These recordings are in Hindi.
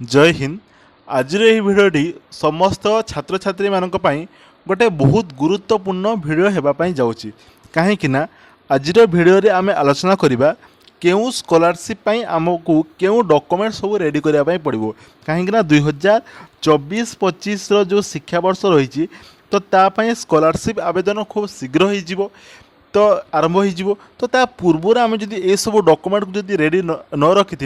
जय हिंद। आज भिडियोटी समस्त छात्र छात्री मानक पई गोटे बहुत गुरुत्वपूर्ण भिडियो हेबापई जाउची। कहीं आज भिडियो रे आमे आलोचना करिबा केउ स्कॉलरशिप पई आमको केउ डॉक्यूमेंट सब रेडी करिया पई पड़िबो। कहीं 2024-25 रो जो शिक्षा वर्ष रही तो तापई स्कॉलरशिप आवेदन खूब शीघ्र हो जिवो तो आरंभ हो तो ता पूर्वर आम जब ये सब डॉक्यूमेंट को जब रेडी न रखि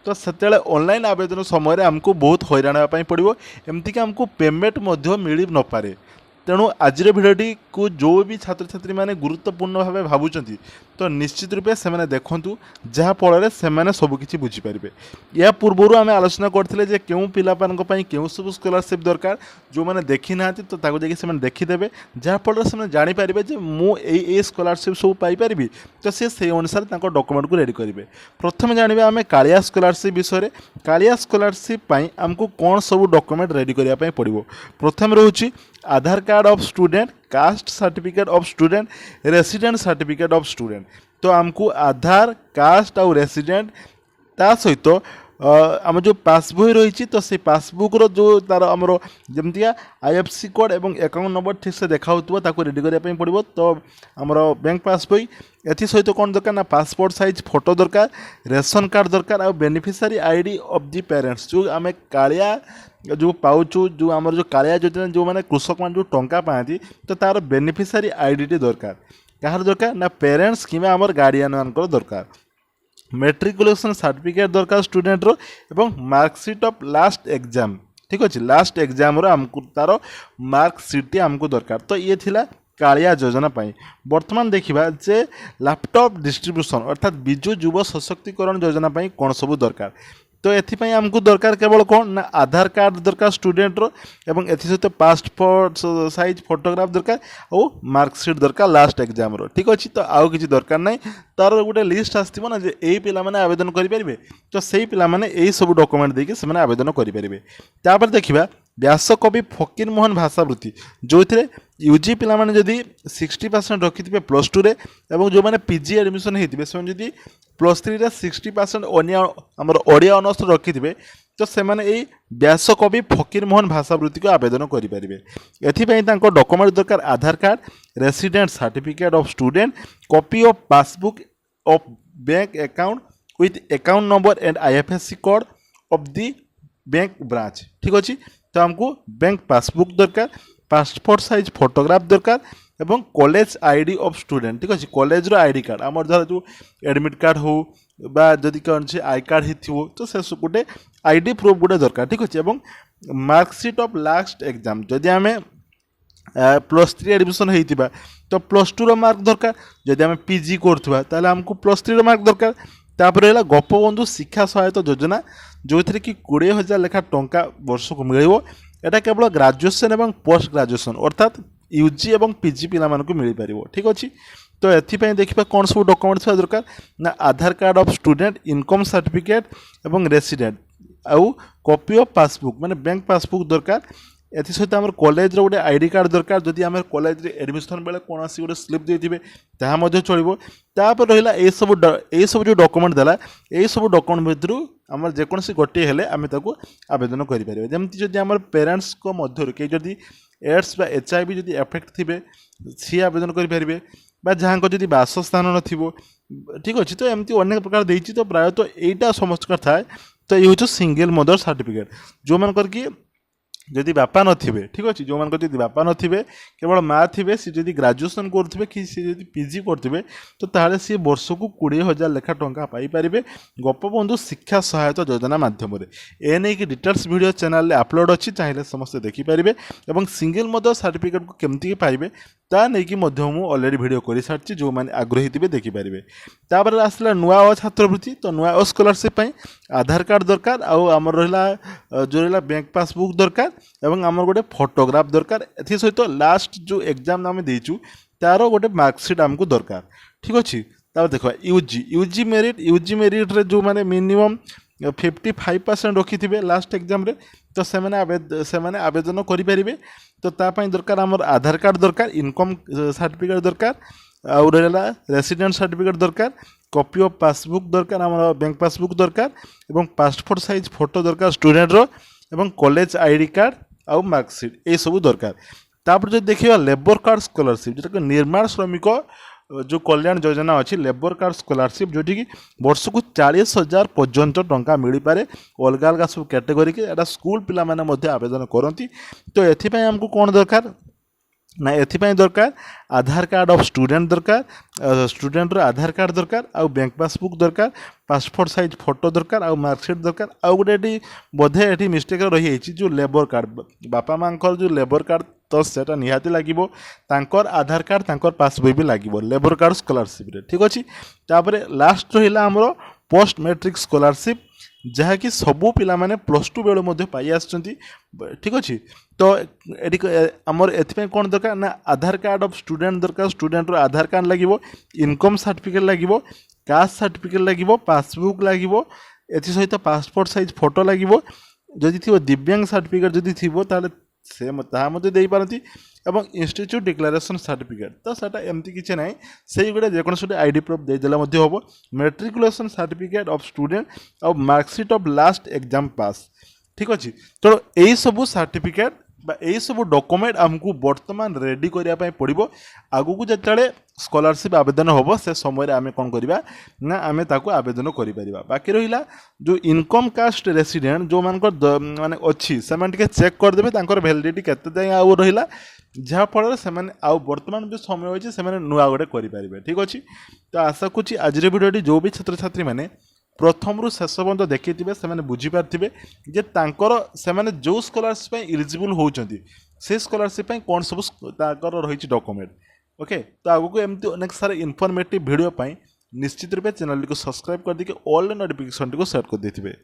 तो से ऑनलाइन आवेदन समय आमको बहुत हैरान होगापी पड़ो एमतीक आमको पेमेंट मिल न पारे। तेणु आज भिडियोटी को जो भी छात्र छात्री मैंने गुरुत्वपूर्ण भाव भावुं तो निश्चित रूपे से देखूँ जहाँफल से सबकि बुझीपारे। या पूर्वर आम आलोचना करते क्यों पाई क्यों सब स्कॉलरशिप दरकार जो मैंने देखी ना तो जाकि देखीदे जहाँफल से जापर मुझे स्कॉलरशिप सब पाइपर तो सी से अनुसार डॉक्यूमेंट को रेडी करेंगे। प्रथम जाना आम कालिया स्कॉलरशिप विषय। कालिया स्कॉलरशिप आमको कौन सब डॉक्यूमेंट रेडी करने पड़ो। प्रथम रोचे Aadhaar card of student, caste certificate of student, resident certificate of student. तो आमको आधार कास्ट और रेसिडेंट ता सहित आम जो पासबुक रही तो से पासबुक रो जो तार आमर जमतिया आईएफसी कोड एवं अकाउंट नंबर ठीक से देखा रेडी करने पड़ो। तो आमर बैंक पासबुक एथि सहित कौन दरकार ना पासपोर्ट साइज फोटो दरकार, रेशन कार्ड दरकार और beneficiary ID of the parents जो आम कालिया जो पाचु जो आमर जो कालिया योजना जो मैंने कृषक मान जो टंका पाती तो तार बेनिफिशियरी आईडी दरकार। कहार दरकार ना पेरेंट्स कि आमर गार्डियन मान दरकार। मेट्रिकुलेशन सर्टिफिकेट दरकार स्टूडेंट रो एवं मार्कशीट ऑफ लास्ट एग्जाम। ठीक अच्छे लास्ट एग्जाम आमको तार मार्कशीट आमको दरकार। तो ये थिला कालिया योजना पाई। वर्तमान देखिबा जे लैपटॉप डिस्ट्रीब्यूशन अर्थात बिजु युव सशक्तिकरण योजना पाई कौन सब दरकार। तो एथिपाई आमको दरकार केवल कौन ना आधार कार्ड दरकार स्टूडेंट रो एवं एथि सहित पासपोर्ट साइज फोटोग्राफ दरकार और मार्कशीट दरकार लास्ट एग्जाम रो। ठीक अच्छे तो आउ किसी दरकार नहीं तार गोटे लिस्ट आसो ना जे यही पिला माने आवेदन करेंगे तो सही पिला माने यही सब डॉक्यूमेंट देके से आवेदन करेंगे। तापर देखिबा व्यासकवि फकीर मोहन भाषावृत्ति जो थे यूजी पिला माने जदि 60% रखिथे प्लस टू रे एवं जो मैंने पीजी एडमिशन होते से जदि प्लस थ्री 60% आमर ओडिया ऑनर्स रखिथे तो से व्यासकवि फकीर मोहन भाषावृत्ति को आवेदन करेंगे। एथिपाई डॉक्यूमेंट दरकार Aadhaar card, resident certificate of student, copy of passbook of bank account with account number and IFSC code of the bank branch. ठीक अच्छे तो आमको बैंक पासबुक दरकार, पासपोर्ट साइज फोटोग्राफ दरकार एवं कॉलेज आईडी ऑफ स्टूडेंट। ठीक अच्छे कॉलेज रो आईडी कार्ड आमर धर जो एडमिट कार्ड हो बा जदि कौन से आई कार्ड ही तो से गोटे आईडी प्रूफ गोटे दरकार। ठीक अच्छे एवं मार्कशीट ऑफ लास्ट एग्जाम जदि आम प्लस थ्री एडमिशन होता तो प्लस टू मार्क दरकार। जदि आम पीजी करुवा आमको प्लस थ्री मार्क दरकार। तापर है गोपबंधु शिक्षा सहायता योजना जो थी कि 20,000 लेखा टंका वर्ष को मिल एटा केवल ग्रेजुएशन एवं पोस्ट ग्रेजुएशन अर्थात यूजी एवं पीजी पिला मानक मिल पार। ठीक अच्छे तो एथिपाई देखिबा कौन सब डॉक्यूमेंट दरकार ना Aadhaar card of student, income certificate एवं रेसिडेंट आउ कॉपी ऑफ पासबुक माने बैंक पासबुक दरकार। एथि सहित आम कॉलेज गोटे आईडी कार्ड दरकार जदि आम कॉलेज एडमिशन बेले कौन गोटे स्लीप देते ताहा चलो। तापर रहा यह सब जो डॉक्यूमेंट देला यही सब डॉक्यूमेंट भितर आम जेकोसी गोटे हेले आम आवेदन करें। जमती जदि आम पेरेंट्स को मध्य कई जदि एड्स बा HIV जदि एफेक्ट थे सी आवेदन करेंगे बा जहाँ को जदि बासस्थान न। ठीक अच्छे तो एमती अनेक प्रकार देती तो प्रायतः यहीटा समस्त थाए। तो ये हूँ सिंगल मदर सर्टिफिकेट जो मन करके जदि बापा नथिबे। ठीक अच्छे जो मान जदि बापा नथिबे केवल माँ थे सी जदि ग्रेजुएशन करुवे कि सी जदि पीजी करुवे तो ताहले सी वर्ष को 20,000 लेखा टंका पाइपर गोपबंधु शिक्षा सहायता योजना माध्यम एने की डिटेल्स वीडियो चैनल अपलोड अच्छी चाहिए समस्ते देखिपारे और सिंगल मदर सर्टिफिकेट को केमती पाइबे ता नहीं कि अलरेडी वीडियो कर सारी जो मैंने आग्रही थे देखिपारे। तापर आसला नुआ छात्रवृत्ति तो नुआ स्कॉलरशिप आधार कार्ड दरकार आमर रहा जो रहा बैंक पासबुक दरकार एवं आमर गोटे फोटोग्राफ दरकार। एथि सहित लास्ट जो एग्जाम आम देचु तार गोटे मार्कशीट आमको दरकार। ठीक अच्छे तापर देखा यूजी मेरिट रे जो मैंने मिनिमम 55% रखिथे लास्ट एग्जाम रे तो से आवेदन करें। तो तापाई दरकार आमर आधार कार्ड दरकार, इनकम सर्टिफिकेट दरकार और रेसिडेंट सर्टिफिकेट दरकार कॉपी ऑफ पासबुक दरकार आम बैंक पासबुक दरकार एवं पासपोर्ट साइज फोटो दरकार स्टूडेंटर एवं कॉलेज आईडी कार्ड आउ मार्कशीट ये सब दरकार। तापर जो देखिए लेबर कार्ड स्कॉलरशिप जोटा कि निर्माण श्रमिक जो कल्याण योजना अच्छी लेबर कार्ड स्कॉलरशिप जोटी कि वर्ष को 40,000 पर्यंत टंका मिल पारे अलग अलग सब कैटेगरी के एटा स्कूल पिला माने मध्य आवेदन करती। तो एथिपाई हमको कौन दरकार ना एथिपाई दरकार आधार कार्ड ऑफ स्टूडेंट दरकार स्टूडेंटर आधार कार्ड दरकार आउ बैंक पासबुक दरकार पासपोर्ट साइज फोटो दरकार आउ मार्कशीट दरकार आउ गोटे बोधे ये मिस्टेक रही जो लेबर कार्ड बापा मांकर जो लेबर कार्ड तो सेटा निहाती लागिबो तांकर आधार कार्ड तांकर पासबुक भी लागिबो लेबर कार्ड स्कॉलरशिप रे ठीक अछि। तापरे लास्ट रहिला हमरो पोस्ट मैट्रिक स्कॉलरशिप जहाँकि सबू पिला माने +2 बेलू मध्य पाई आछंती ठीक अछि। तो एटी हमर एथिपे कोन दरकार ना आधार कार्ड ऑफ स्टूडेंट दरकार स्टूडेंट रो आधार कार्ड लागिबो इनकम सर्टिफिकेट लागिबो कास्ट सर्टिफिकेट लागिबो पासबुक लागिबो एथि सहित पासपोर्ट साइज फोटो लागिबो जदि थिबो दिव्यांग सर्टिफिकेट जदि थिबो ताले से ताहा मध्य देई पारती एवं इंस्टीट्यूट डिक्लेरेशन सर्टिफिकेट तो सेटा एमती किछि नै सेही गुडे जे कोनोस आईडी प्रूफ दे देला मध्य होबो मैट्रिकुलेशन सर्टिफिकेट ऑफ स्टूडेंट और मार्कशीट ऑफ लास्ट एग्जाम पास ठीक अछि। तो यही सब सर्टिफिकेट यही सब डॉक्यूमेंट आमको वर्तमान रेडी करने पड़ो आगु को जिते स्कॉलरशिप आवेदन हम से समय आम कौन करवा ना आम ताको आवेदन करा। बाकी रहा जो इनकम कास्ट रेसिडेंट जो मान माने अच्छी से चेक करदे वैलिडिटी केते जाए आउ रहा जहाँफल से वर्तमान जो समय अच्छे से नुआ गोटे करेंगे ठीक अच्छे। तो आशा करुँच आज भिडियोटी जो भी छात्र छात्री मैंने प्रथम रु शेष पर्यंत देखिए से बुझीपारे जे से जो स्कॉलरशिप इलिजिबल होती से स्कॉलरशिप कौन सब रही डॉक्यूमेंट ओके। तो आगू एमती अनेक सारा इनफॉर्मेटिव वीडियो निश्चित रूप चैनल को सब्सक्राइब कर दी ऑल नोटिफिकेशन को सेट कर देते।